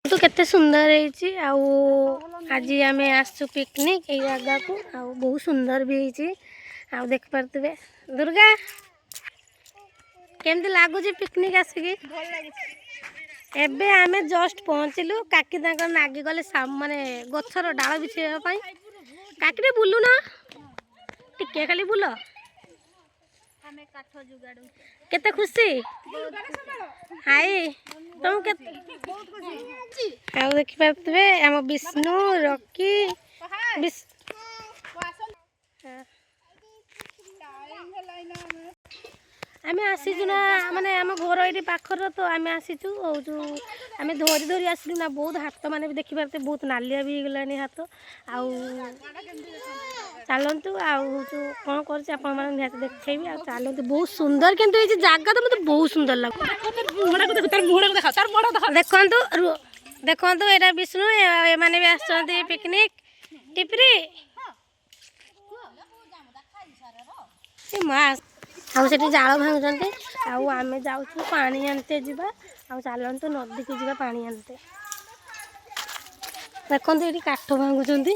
तो केते सुंदर है आज आम आसु पिकनिक ये जगह को बहुत सुंदर भी है देख पारे दुर्गा केमती लगुच पिकनिक आसिक एबे आमे जस्ट पहुँचलु काकी नागी गले माने गछर डाल बिछाई काकी बुलु ना टिके खाली बुल केते खुशी हाय तुम के देखी पारे आम विष्णु रॉकी आम आसीचु ना माने आम घर ये पाखर तो आम आसीचु आम धरी धरी आसलु ना बहुत हाथ माने भी देखी पारे बहुत नालिया भी गलानी हाथ आउ चलतु कौन कर देखी चलतु बहुत सुंदर किंतु ये जगह तो मतलब बहुत सुंदर लगे देखु देखु यहाँ विष्णु एमाने भी आसते पिकनिक टिपरी आउ से जाल भांगुंटे आम जाऊँ पानी आनते जावा चलतु नदी को जावा पानी आनते देखो ये काठ भांगुंट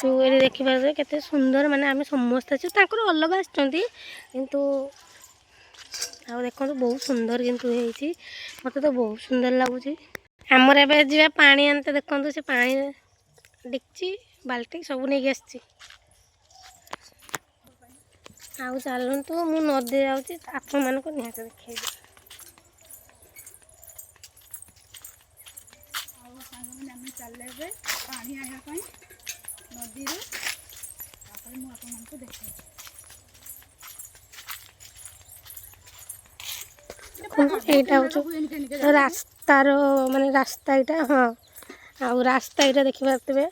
ये देखिए केते सुंदर माने आम समस्त अलग आसतु देखो बहुत सुंदर किंतु मत तो बहुत सुंदर लगुच आमर ए जा पानी आनते देखो से पानी डिक्ची बाल्टी सब नहीं आसी चलतु मु नदी जाऊँगी आपण मान निहत देखी चले पानी आने नदी रास्तार माने रास्ता यहाँ हाँ आ रास्ता यहाँ देखी पारे